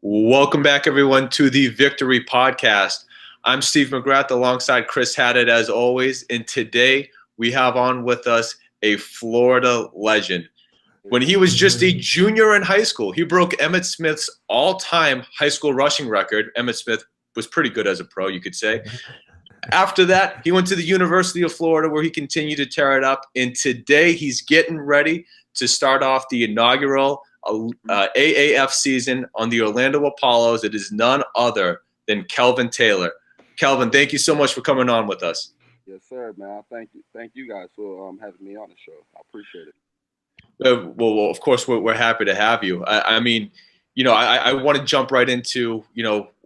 Welcome back, everyone, to the Victory Podcast. I'm Steve McGrath alongside Chris Haddad, as always. And today we have on with us a Florida legend. When he was just a junior in high school, he broke Emmitt Smith's all-time high school rushing record. Emmitt Smith was pretty good as a pro, you could say. After that, he went to the University of Florida, where he continued to tear it up. And today he's getting ready to start off the inaugural AAF season on the Orlando Apollos. It is none other than Kelvin Taylor. Kelvin, thank you so much for coming on with us. Yes, sir, man. Thank you. Thank you guys for having me on the show. I appreciate it. Well, of course, we're happy to have you. I mean, I want to jump right into,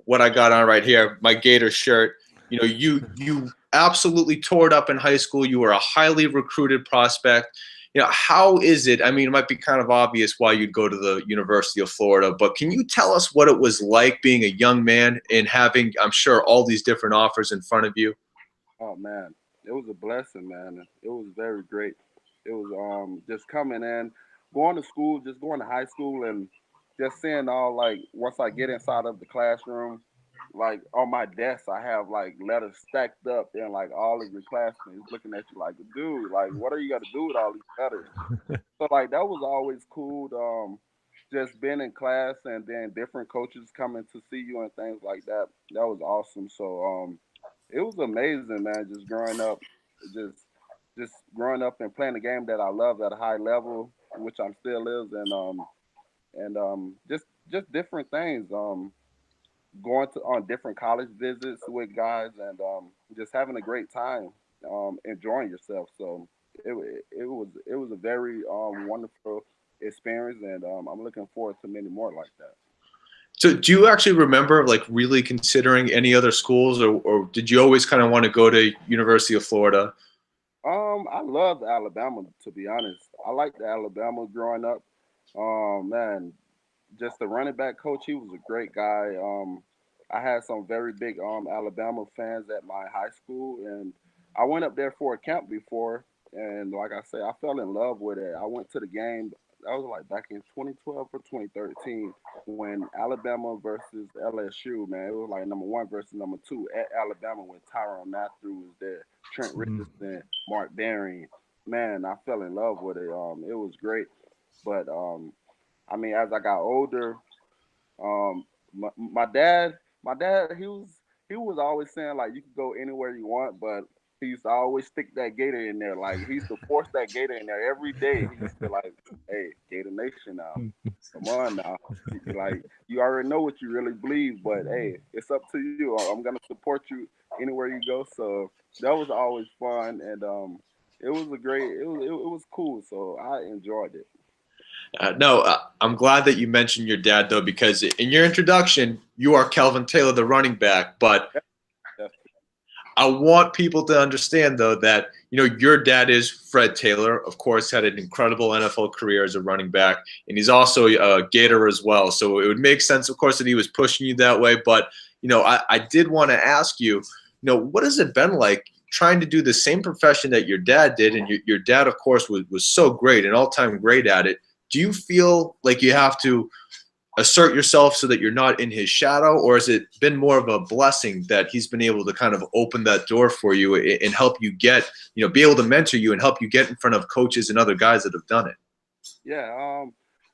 what I got on right here, my Gator shirt. You absolutely tore it up in high school. You were a highly recruited prospect. How is it? I mean, it might be kind of obvious why you'd go to the University of Florida, but can you tell us what it was like being a young man and having, I'm sure, all these different offers in front of you? Oh man, it was a blessing, man. It was very great. It was just coming in, going to school, just going to high school, and just seeing all like once I get inside of the classroom, like on my desk, I have like letters stacked up, and like all of your classmates looking at you like, dude, like what are you gonna do with all these letters? So like that was always cool. Just being in class and then different coaches coming to see you and things like that. That was awesome. So it was amazing, man. Just just growing up and playing the game that I love at a high level, which I'm still is, and just different things. Going to on different college visits with guys and just having a great time, enjoying yourself. So it was a very wonderful experience, and I'm looking forward to many more like that. So do you actually remember like really considering any other schools, or did you always kind of want to go to University of Florida? I loved Alabama, to be honest. I liked Alabama growing up. Man, just the running back coach, he was a great guy. I had some very big Alabama fans at my high school, and I went up there for a camp before, and like I say, I fell in love with it. I went to the game. That was like back in 2012 or 2013 when Alabama versus LSU. Man, it was like number one versus number two at Alabama when Tyrann Matthew was there, Trent Richardson, Mark Daring. Man, I fell in love with it. It was great, but I mean, as I got older, my dad, he was always saying like you can go anywhere you want, but he used to always stick that Gator in there. Like he used to force that Gator in there every day. He used to like, hey, Gator Nation now, come on now. Like you already know what you really believe, but hey, it's up to you. I'm gonna support you anywhere you go. So that was always fun, and it was a great. It was cool. So I enjoyed it. No, I'm glad that you mentioned your dad, though, because in your introduction, you are Kelvin Taylor, the running back. But Yeah. I want people to understand, though, that your dad is Fred Taylor. Of course, had an incredible NFL career as a running back, and he's also a Gator as well. So it would make sense, of course, that he was pushing you that way. But I did want to ask you, what has it been like trying to do the same profession that your dad did? And your dad, of course, was so great, an all-time great at it. Do you feel like you have to assert yourself so that you're not in his shadow, or has it been more of a blessing that he's been able to kind of open that door for you and help you get, be able to mentor you and help you get in front of coaches and other guys that have done it? Yeah,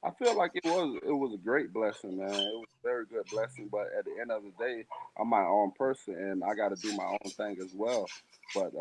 I feel like it was a great blessing, man. It was a very good blessing, but at the end of the day, I'm my own person and I got to do my own thing as well. But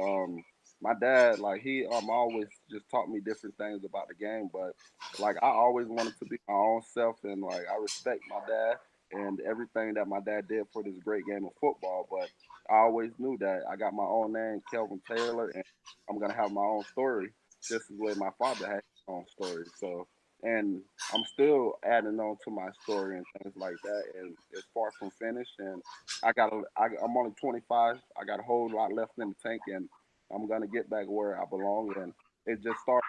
my dad, like he always just taught me different things about the game, but like I always wanted to be my own self, and like I respect my dad and everything that my dad did for this great game of football, but I always knew that I got my own name, Kelvin Taylor, and I'm gonna have my own story, just as way my father had his own story. So, and I'm still adding on to my story and things like that. And it's far from finished. And I'm only 25. I got a whole lot left in the tank, and I'm gonna get back where I belong. And it just started.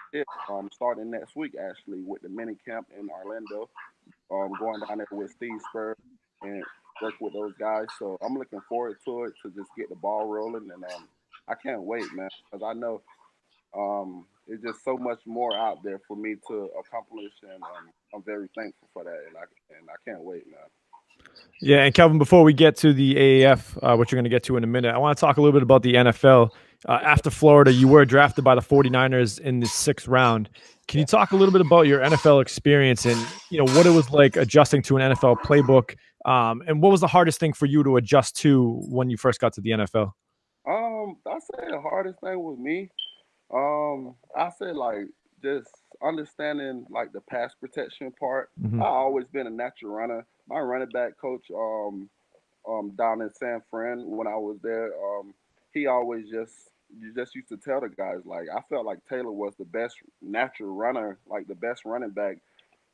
Starting next week actually with the mini camp in Orlando. Going down there with Steve Spur and work with those guys. So I'm looking forward to it to just get the ball rolling, and I can't wait, man, because I know it's just so much more out there for me to accomplish, and I'm very thankful for that, and I can't wait, man. Yeah, and Kelvin, before we get to the AAF, which you're going to get to in a minute, I want to talk a little bit about the NFL. After Florida, you were drafted by the 49ers in the 6th round. Can you talk a little bit about your NFL experience and what it was like adjusting to an NFL playbook, and what was the hardest thing for you to adjust to when you first got to the NFL? I say the hardest thing with me, I say like just understanding like the pass protection part. Hmm. I always been a natural runner. My running back coach, down in San Fran when I was there. He always just used to tell the guys like I felt like Taylor was the best natural runner, like the best running back,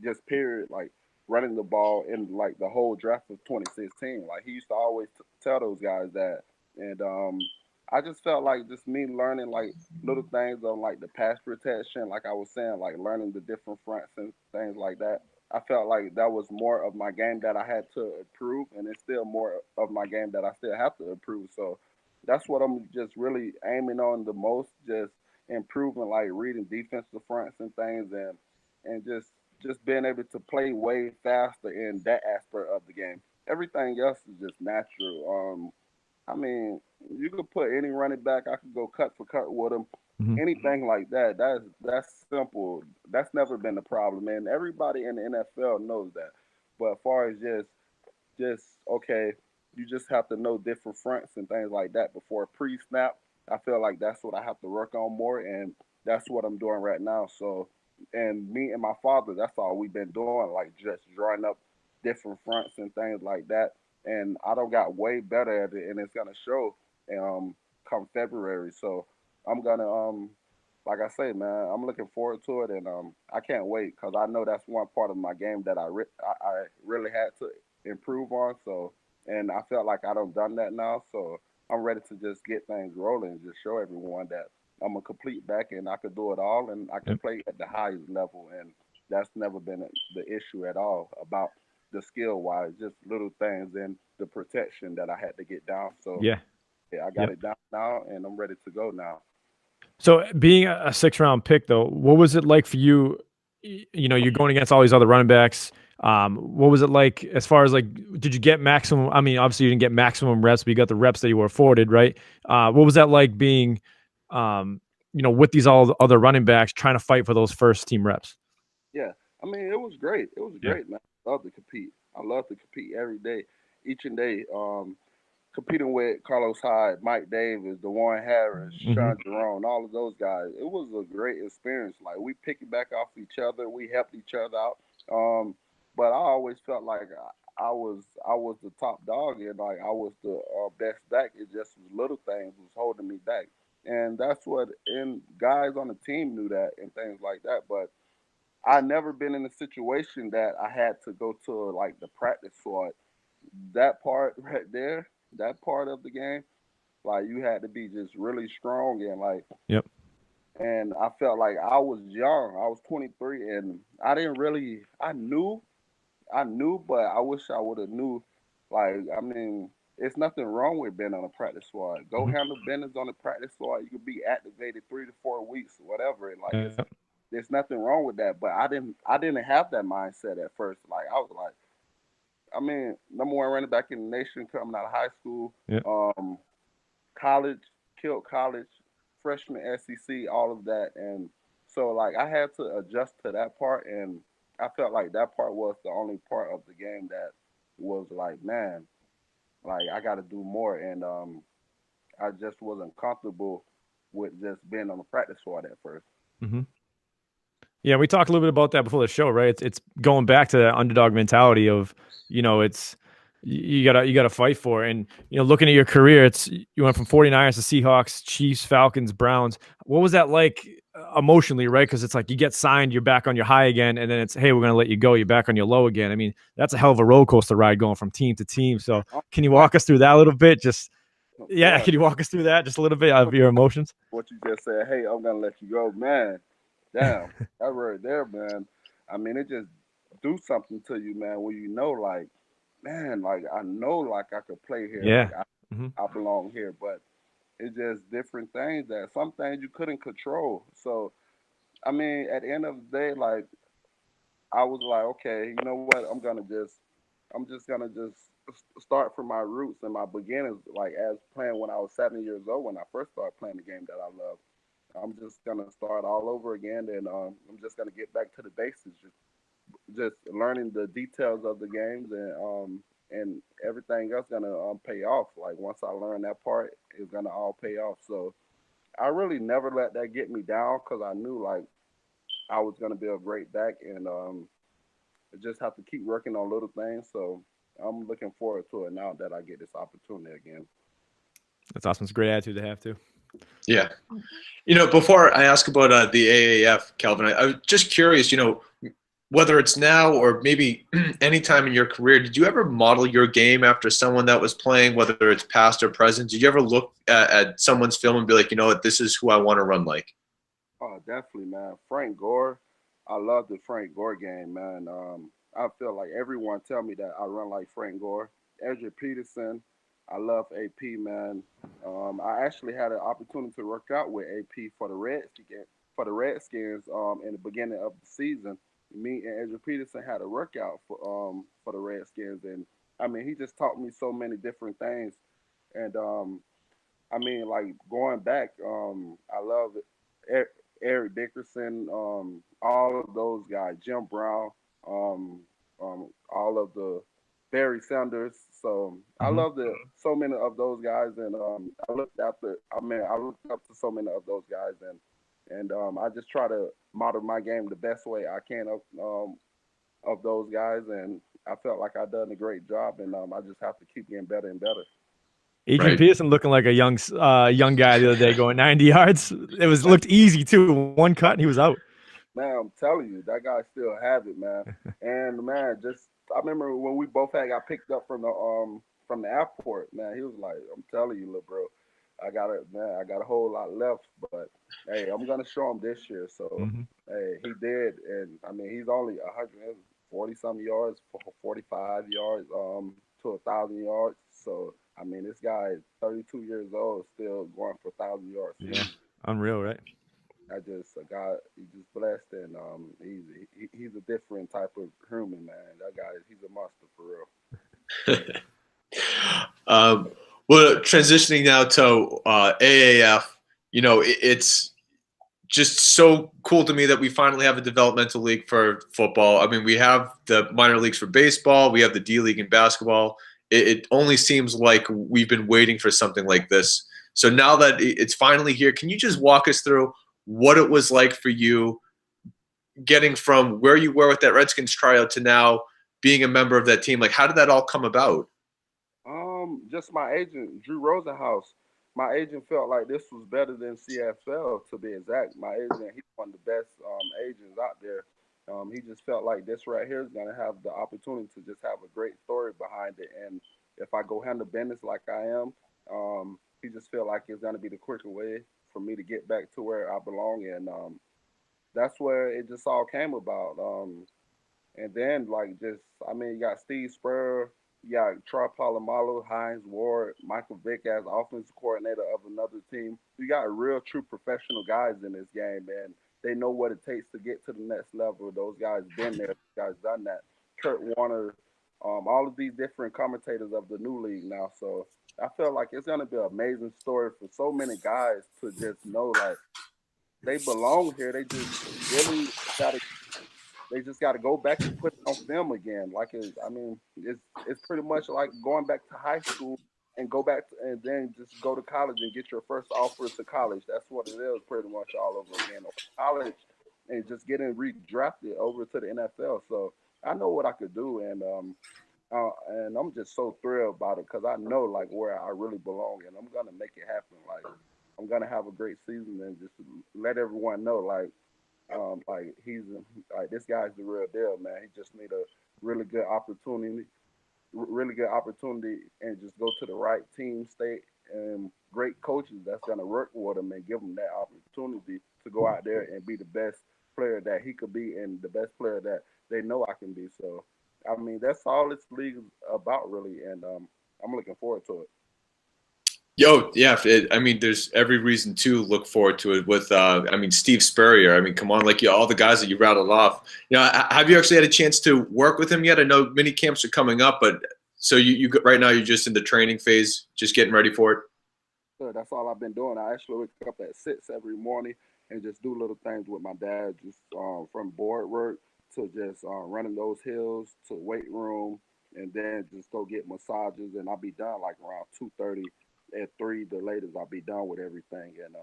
just period, like running the ball in like the whole draft of 2016. Like he used to always tell those guys that, and I just felt like just me learning like little things on like the pass protection, like I was saying, like learning the different fronts and things like that. I felt like that was more of my game that I had to improve, and it's still more of my game that I still have to improve. So that's what I'm just really aiming on the most, just improving, like reading defensive fronts and things, and just being able to play way faster in that aspect of the game. Everything else is just natural. I mean, you could put any running back. I could go cut for cut with him. Hmm. Anything like that. That's simple. That's never been the problem, and everybody in the NFL knows that. But as far as just okay, you just have to know different fronts and things like that before pre-snap. I feel like that's what I have to work on more, and that's what I'm doing right now. So, and me and my father, that's all we've been doing, like just drawing up different fronts and things like that. And I don't got way better at it, and it's gonna show come February. So I'm gonna like I say, man, I'm looking forward to it, and I can't wait because I know that's one part of my game that I really had to improve on. So, and I felt like I don't done that now. So I'm ready to just get things rolling and just show everyone that I'm a complete back and I could do it all and I can Yep. play at the highest level. And that's never been the issue at all about the skill wise, just little things and the protection that I had to get down. So Yeah. yeah, I got Yep. it down now and I'm ready to go now. So being a 6th round pick, though, what was it like for you? You're going against all these other running backs. What was it like as far as like, did you get maximum? I mean, obviously you didn't get maximum reps, but you got the reps that you were afforded, right? What was that like being, with these all other running backs trying to fight for those first team reps? Yeah, I mean it was great. It was Yeah. great, man. I love to compete. I love to compete every day, each and day. Competing with Carlos Hyde, Mike Davis, DeWarren Harris, Hmm. Sean Jerome, all of those guys. It was a great experience. Like we piggyback off each other, we helped each other out. Um, but I always felt like I was the top dog and like I was the best back. It just was little things was holding me back, and that's what and guys on the team knew that and things like that. But I never been in a situation that I had to go to like the practice squad. That part right there, that part of the game, like you had to be just really strong and like Yep. and I felt like I was young. I was 23 and I didn't really I knew but I wish I would have knew like I mean it's nothing wrong with being on a practice squad. Go Hmm. handle business on the practice squad. You could be activated 3 to 4 weeks, whatever. And like Yep. it's there's nothing wrong with that. But I didn't have that mindset at first. Like I was like I mean, number one running back in the nation coming out of high school, Yep. um, college, killed college, freshman SEC, all of that, and so like I had to adjust to that part, and I felt like that part was the only part of the game that was like, man, like I got to do more, and I just wasn't comfortable with just being on the practice squad at first. Hmm. Yeah, we talked a little bit about that before the show, right? It's going back to that underdog mentality of, it's you gotta fight for it. And looking at your career, it's you went from 49ers to Seahawks, Chiefs, Falcons, Browns. What was that like emotionally, right? Because it's like you get signed, you're back on your high again, and then it's hey, we're gonna let you go, you're back on your low again. I mean, that's a hell of a roller coaster ride going from team to team. So Oh, can you man, walk us through that a little bit? Just yeah, yeah, can you walk us through that just a little bit of your emotions? what you just said, hey, I'm gonna let you go, man. Damn, that right there, man. I mean, it just do something to you, man. When you know, like, man, like I know, like I could play here, like Yeah. Hmm. I belong here, but it's just different things that some things you couldn't control. So, I mean, at the end of the day, like I was like, okay, you know what? I'm gonna just I'm just gonna start from my roots and my beginnings, like as playing when I was 7 years old when I first started playing the game that I love. I'm just gonna start all over again, and I'm just gonna get back to the basics, just learning the details of the games, and everything else gonna pay off. Like once I learn that part, it's gonna all pay off. So I really never let that get me down because I knew like I was gonna be a great back, and I just have to keep working on little things. So I'm looking forward to it now that I get this opportunity again. That's awesome. It's a great attitude to have too. Yeah. Before I ask about the AAF, Kelvin, I was just curious, whether it's now or maybe any time in your career, did you ever model your game after someone that was playing, whether it's past or present? Did you ever look at someone's film and be like, you know what, this is who I want to run like? Oh, definitely, man. Frank Gore. I love the Frank Gore game, man. I feel like everyone tell me that I run like Frank Gore. Edgar Peterson. I love AP, man. I actually had an opportunity to work out with AP for the Redskins in the beginning of the season. Me and Edgar Peterson had a workout for the Redskins, and I mean he just taught me so many different things. And I mean, like going back, I love Eric Dickerson, all of those guys, Jim Brown, um, all of the Barry Sanders. So I Mm-hmm. love the so many of those guys, and I looked up to so many of those guys, and I just try to model my game the best way I can of those guys, and I felt like I done a great job, and I just have to keep getting better and better. Adrian Right. Peterson looking like a young guy the other day going 90 yards. It was looked easy too. One cut and he was out. Man, I'm telling you, that guy still have it, man. And man, just I remember when we both had got picked up from the airport, man, he was like, I'm telling you, little bro, I got a whole lot left, but hey, I'm gonna show him this year. So Mm-hmm. hey, he did, and I mean he's only 140 some yards, 45 yards, to 1,000 yards. So I mean this guy is 32 years old, still going for 1,000 yard Yeah, season. unreal, right? I just God, he's just blessed, and he's a different type of human, man. That guy, he's a monster for real. um, well, transitioning now to AAF, it's just so cool to me that we finally have a developmental league for football. I mean, we have the minor leagues for baseball, we have the D League in basketball. It only seems like we've been waiting for something like this. So now that it's finally here, can you just walk us through what it was like for you getting from where you were with that Redskins tryout to now being a member of that team? Like, how did that all come about? Just my agent, Drew Rosenhaus. My agent felt like this was better than CFL, to be exact. My agent, he's one of the best agents out there. He just felt like this right here is gonna have the opportunity to just have a great story behind it. And if I go handle business like I am, he just felt like it's gonna be the quicker way for me to get back to where I belong. And that's where it just all came about. And then like just I mean you got Steve Spurrier, you got Troy Polamalu, Hines Ward, Michael Vick as offensive coordinator of another team. You got real true professional guys in this game, and they know what it takes to get to the next level. Those guys been there, those guys done that. Kurt Warner, all of these different commentators of the new league now. So I feel like it's gonna be an amazing story for so many guys to just know like they belong here. They just really got to go back and put it on film again. I mean, it's pretty much like going back to high school and go back to, and then just go to college and get your first offer to college. That's what it is, pretty much all over again. Or college and just getting redrafted over to the NFL. So I know what I could do, and I'm just so thrilled about it because I know like where I really belong, and I'm gonna make it happen. Like I'm gonna have a great season and just let everyone know like he's like this guy's the real deal, man. He just need a really good opportunity, really good opportunity, and just go to the right team, state, and great coaches that's gonna work with him and give him that opportunity to go out there and be the best player that he could be and the best player that they know I can be. So, I mean, that's all this league is about, really, and I'm looking forward to it. Yo, yeah. I mean, there's every reason to look forward to it with, I mean, Steve Spurrier. I mean, come on, like all the guys that you rattled off. You know, have you actually had a chance to work with him yet? I know mini camps are coming up, but so you right now you're just in the training phase, just getting ready for it. So that's all I've been doing. I actually wake up at 6 every morning and just do little things with my dad, just from board work to just running those hills to weight room, and then just go get massages. And I'll be done like around 2:30. At 3, the latest, I'll be done with everything. And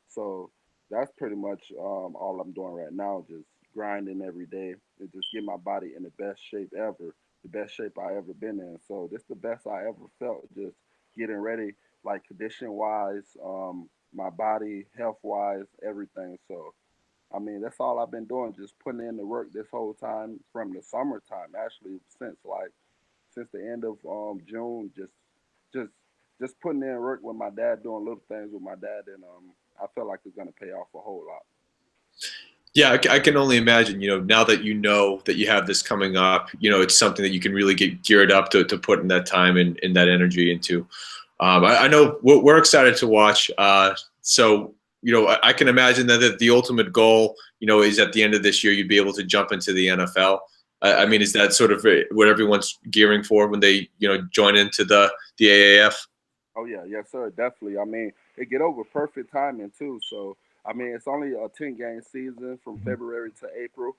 so that's pretty much all I'm doing right now, just grinding every day and just get my body in the best shape ever, the best shape I ever been in. So this the best I ever felt, just getting ready, like condition wise, my body, health wise, everything. So I mean, that's all I've been doing, just putting in the work this whole time from the summertime, actually, since the end of June, just just putting in work with my dad, doing little things with my dad, and I feel like it's gonna pay off a whole lot. Yeah, I can only imagine, now that you know that you have this coming up, it's something that you can really get geared up to put in that time and that energy into. I know we're excited to watch. So, I can imagine that the ultimate goal, is at the end of this year, you'd be able to jump into the NFL. I mean, is that sort of what everyone's gearing for when they, join into the AAF? Oh yeah, yes sir, definitely. I mean, it get over perfect timing too. So I mean, it's only a 10 game season from Mhm. February to April.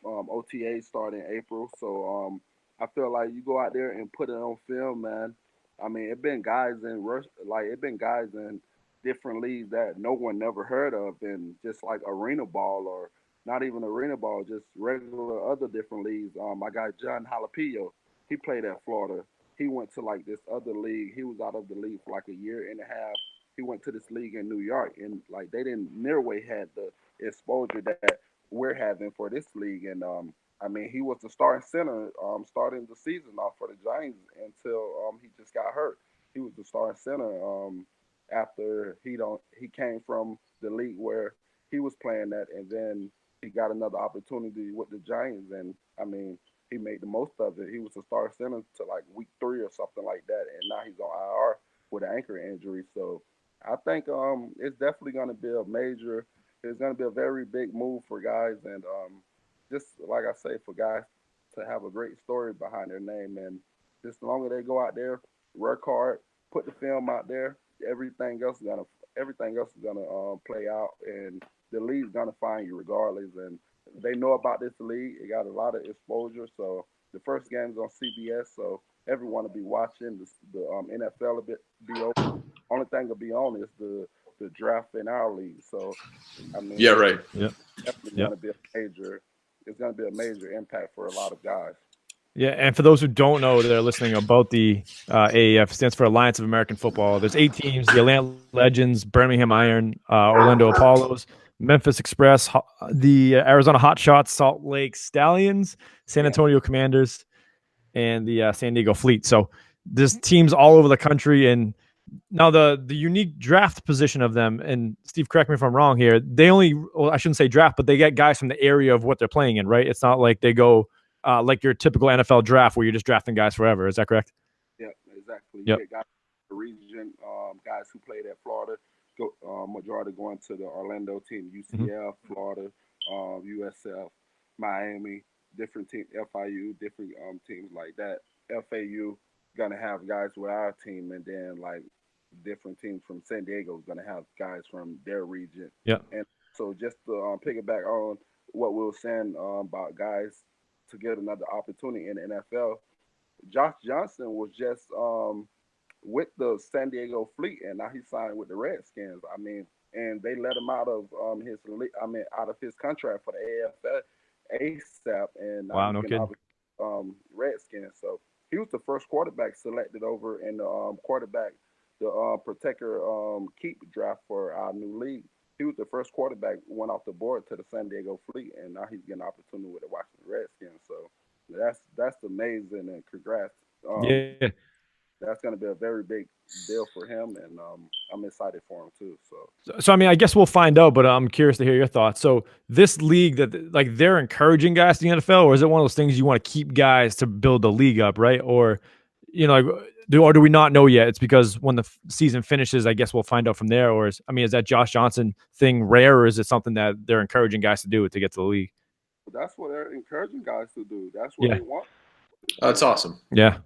OTA start in April, so I feel like you go out there and put it on film, man. I mean, it been guys in different leagues that no one never heard of, and just like arena ball or not even arena ball, just regular other different leagues. My guy John Jalapillo, he played at Florida. He went to like this other league. He was out of the league for like a year and a half. He went to this league in New York, and like they didn't nearly had the exposure that we're having for this league. And I mean, he was the starting center, starting the season off for the Giants until he just got hurt. He was the starting center after he came from the league where he was playing at, and then he got another opportunity with the Giants, and I mean, he made the most of it. He was a star center to like week 3 or something like that, and now he's on IR with an ankle injury. So I think it's definitely going to be a major. It's going to be a very big move for guys, and just like I say, for guys to have a great story behind their name, and just the longer they go out there, work hard, put the film out there, everything else is gonna everything else is gonna play out, and the league's gonna find you regardless. And they know about this league. It got a lot of exposure. So the first game's on CBS, so everyone will be watching. The NFL will be over. Only thing will be on is the draft in our league. So I Yeah, mean, right. Yep. definitely Yep. going to be a major. It's going to be a major impact for a lot of guys. Yeah, and for those who don't know that are listening about the AAF, stands for Alliance of American Football. There's 8 teams: the Atlanta Legends, Birmingham Iron, Orlando Apollos, Memphis Express, the Arizona Hotshots, Salt Lake Stallions, San Yeah, Antonio Commanders, and the San Diego Fleet. So there's teams all over the country, and now the unique draft position of them. And Steve, correct me if I'm wrong here. They only, well, I shouldn't say draft, but they get guys from the area of what they're playing in, right? It's not like they go like your typical NFL draft where you're just drafting guys forever. Is that correct? yeah, exactly. You Yep. get guys from the region, guys who played at Florida, majority going to the Orlando team, Mhm. UCF, Florida, USF, Miami, different team, FIU, different teams like that. FAU gonna have guys with our team, and then like different teams from San Diego is gonna have guys from their region. Yep. And so just to piggyback on what we were saying about guys to get another opportunity in the NFL, Josh Johnson was just with the San Diego Fleet, and now he signed with the Redskins. I mean, and they let him out of out of his contract for the AFL ASAP, and now Wow, he's no getting kidding. out of Redskins. So he was the first quarterback selected over in the the protector keep draft for our new league. He was the first quarterback went off the board to the San Diego Fleet, and now he's getting an opportunity with the Washington Redskins. So that's amazing, and congrats. Yeah. That's going to be a very big deal for him, and I'm excited for him too. So So, I mean, I guess we'll find out, but I'm curious to hear your thoughts. So this league that like they're encouraging guys to the NFL, or is it one of those things you want to keep guys to build the league up, right? Or, like do we not know yet? It's because when the season finishes, I guess we'll find out from there. Or is that Josh Johnson thing rare, or is it something that they're encouraging guys to do to get to the league? That's what they're encouraging guys to do. That's what they want. That's awesome. Yeah.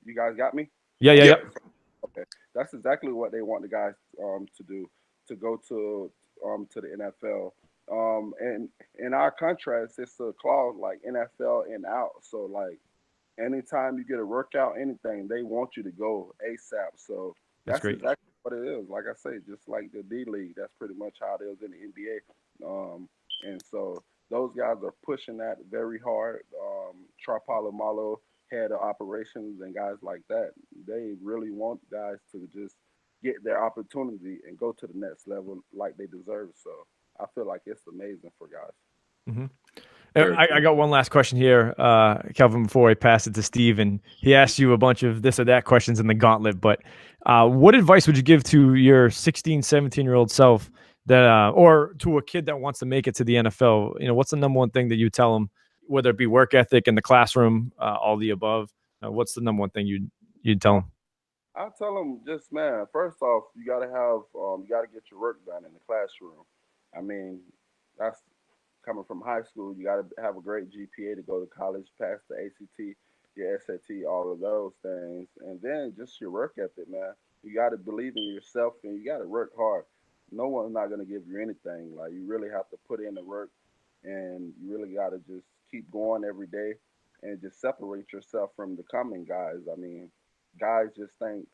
You guys got me? Yeah. Okay, that's exactly what they want the guys to do, to go to the NFL. And in our contracts, it's a clause like NFL in out. So like anytime you get a workout, anything, they want you to go ASAP. So That's great. exactly what it is. Like I say, just like the D League, that's pretty much how it is in the NBA. And so those guys are pushing that very hard. Troy Polamalu, head of operations, and guys like that, they really want guys to just get their opportunity and go to the next level like they deserve. So I feel like it's amazing for guys. Mm-hmm. I got one last question here, Kelvin, before I pass it to Steve. And he asked you a bunch of this or that questions in the gauntlet. But what advice would you give to your 16, 17-year-old self that, or to a kid that wants to make it to the NFL? What's the number one thing that you tell them, whether it be work ethic in the classroom, all the above? What's the number one thing you'd tell them? I tell them just, man, first off, you got to get your work done in the classroom. I mean, that's coming from high school. You got to have a great GPA to go to college, pass the ACT, your SAT, all of those things. And then just your work ethic, man. You got to believe in yourself and you got to work hard. No one's not going to give you anything. Like, you really have to put in the work and you really got to just keep going every day and just separate yourself from the common guys. I mean, guys just think,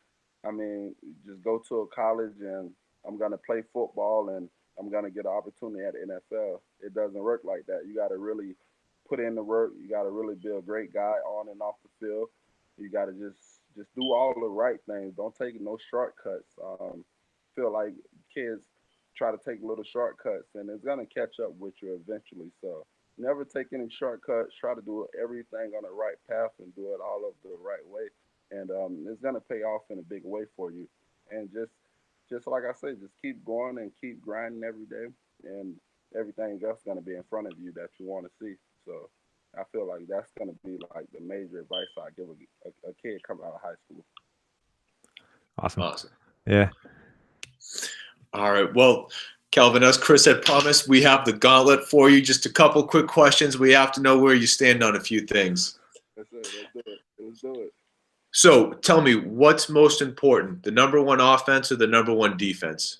just go to a college and I'm going to play football and I'm going to get an opportunity at the NFL. It doesn't work like that. You got to really put in the work. You got to really be a great guy on and off the field. You got to just do all the right things. Don't take no shortcuts. Feel like kids try to take little shortcuts and it's going to catch up with you eventually. So never take any shortcuts. Try to do everything on the right path and do it all of the right way. And it's going to pay off in a big way for you. And just like I say, just keep going and keep grinding every day, and everything else going to be in front of you that you want to see. So I feel like that's going to be like the major advice I give a kid coming out of high school. Awesome. Yeah. All right. Well, Kelvin, as Chris had promised, we have the gauntlet for you. Just a couple quick questions. We have to know where you stand on a few things. Let's do it. So tell me, what's most important, the number one offense or the number one defense?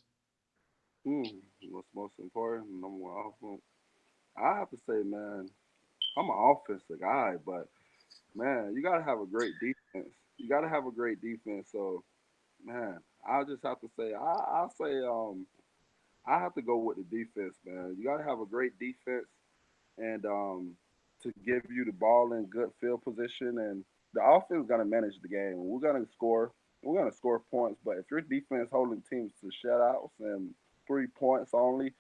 What's most important? Number one offense. I have to say, man, I'm an offensive guy, but man, you gotta have a great defense. So, man, I'll just have to say, I'll say, I have to go with the defense, man. You gotta have a great defense, and to give you the ball in good field position, and the offense is gonna manage the game. We're gonna score points, but if your defense holding teams to shutouts and 3 points only,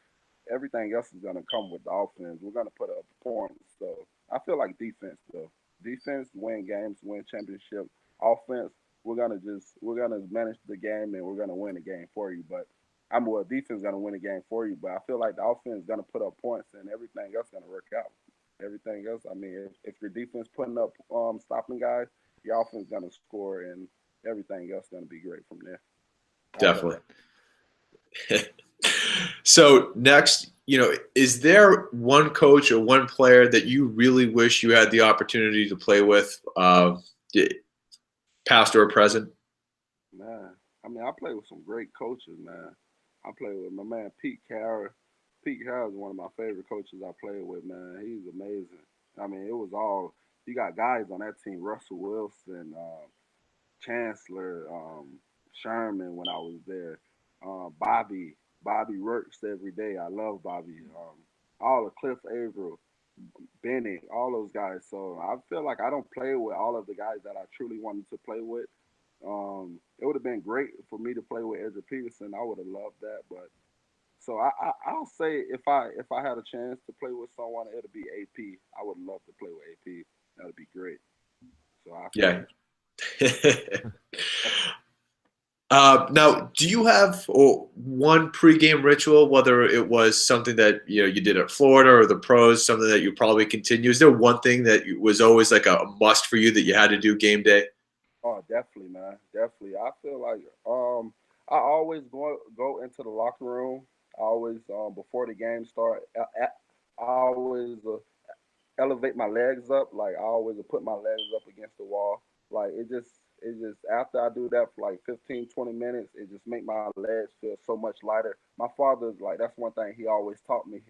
everything else is gonna come with the offense. We're gonna put up points. So I feel like defense though. Defense win games, win championship. Offense, we're gonna manage the game and we're gonna win the game for you. But defense is gonna win the game for you. But I feel like the offense is gonna put up points and everything else is gonna work out. Everything else, I mean, if your defense putting up stopping guys, your offense is gonna score and everything else is gonna be great from there. Definitely. So next, is there one coach or one player that you really wish you had the opportunity to play with, past or present? Man, I mean, I play with some great coaches, man. I play with my man Pete Carroll. Pete Carroll is one of my favorite coaches I played with, man. He's amazing. I mean, you got guys on that team, Russell Wilson, Chancellor, Sherman when I was there, Bobby works every day. I love Bobby. All of Cliff Averill, Bennett, all those guys. So I feel like I don't play with all of the guys that I truly wanted to play with. It would have been great for me to play with Ezra Peterson. I would have loved that. But so I'll say if I had a chance to play with someone, it'd be AP. I would love to play with AP. That'd be great. So yeah. Now, do you have one pregame ritual, whether it was something that you did at Florida or the pros, something that you probably continue? Is there one thing that was always like a must for you that you had to do game day? Oh, definitely, man. Definitely. I feel like I always go into the locker room. I always before the game start. I always elevate my legs up. Like I always put my legs up against the wall. Like it just after I do that for like 15, 20 minutes, it just make my legs feel so much lighter. My father's like that's one thing he always taught me.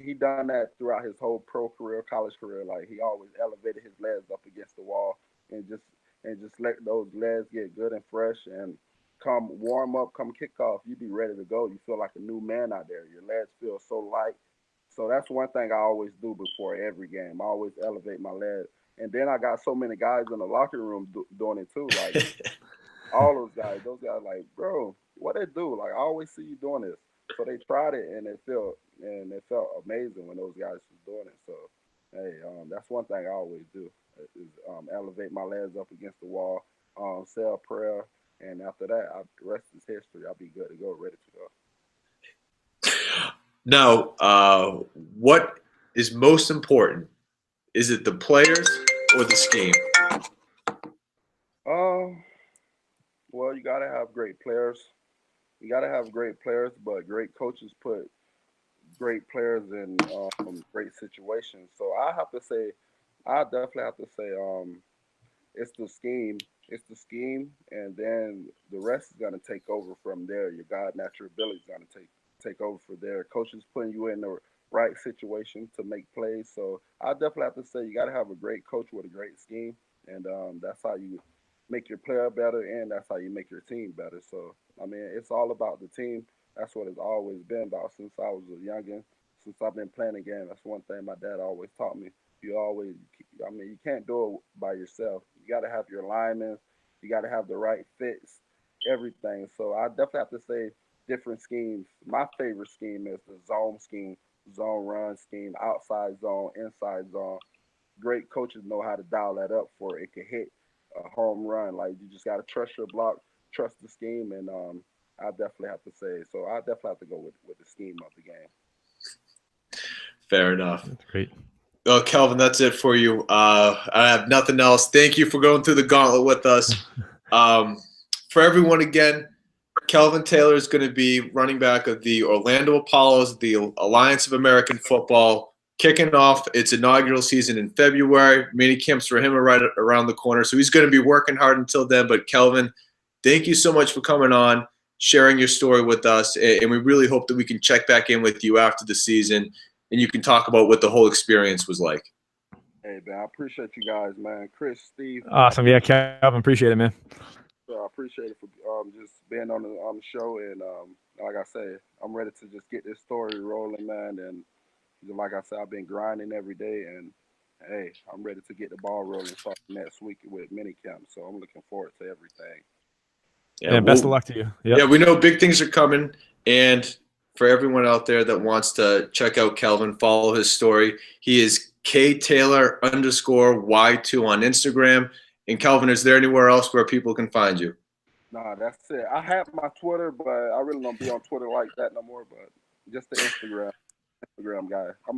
He done that throughout his whole pro career, college career. Like he always elevated his legs up against the wall and just let those legs get good and fresh and come warm up, come kick off, you be ready to go. You feel like a new man out there. Your legs feel so light. So that's one thing I always do before every game. I always elevate my legs. And then I got so many guys in the locker room doing it too. Like all those guys like, bro, what they do? Like I always see you doing this. So they tried it and it felt amazing when those guys was doing it. So hey, that's one thing I always do is elevate my legs up against the wall, say a prayer, and after that, the rest is history. I'll be good to go, ready to go. Now, what is most important? Is it the players or the scheme? Um, well, you gotta have great players. You gotta have great players, but great coaches put great players in great situations. So I definitely have to say, it's the scheme. It's the scheme, and then the rest is gonna take over from there. Your God natural ability is gonna take over for there. Coaches putting you in the right situation to make plays. So I definitely have to say you got to have a great coach with a great scheme, and that's how you make your player better, and that's how you make your team better. So I mean, it's all about the team. That's what it's always been about since I was a youngin. Since I've been playing the game, that's one thing my dad always taught me. You always, I mean, you can't do it by yourself. You got to have your linemen. You got to have the right fits, everything. So I definitely have to say different schemes. My favorite scheme is the zone scheme, zone run scheme, outside zone, inside zone. Great coaches know how to dial that up for it can hit a home run. Like you just got to trust your block, trust the scheme, and I definitely have to say. So I definitely have to go with the scheme of the game. Fair enough. That's great. Well, Kelvin, that's it for you. I have nothing else. Thank you for going through the gauntlet with us. For everyone, again, Kelvin Taylor is going to be running back of the Orlando Apollos, the Alliance of American Football, kicking off its inaugural season in February. Mini camps for him are right around the corner, so he's going to be working hard until then. But Kelvin, thank you so much for coming on, sharing your story with us, and we really hope that we can check back in with you after the season, and you can talk about what the whole experience was like. Hey, man, I appreciate you guys, man. Chris, Steve. Awesome. Yeah, Kelvin, appreciate it, man. I appreciate it for just being on the show, and like I said, I'm ready to just get this story rolling, man. And like I said, I've been grinding every day, and hey, I'm ready to get the ball rolling starting next week with minicamp. So I'm looking forward to everything. Yeah, best of luck to you. Yep. Yeah, we know big things are coming, and for everyone out there that wants to check out Kelvin, follow his story. He is KTaylor_Y2 on Instagram. And Kelvin, is there anywhere else where people can find you? Nah, that's it. I have my Twitter, but I really don't be on Twitter like that no more. But just the Instagram guy.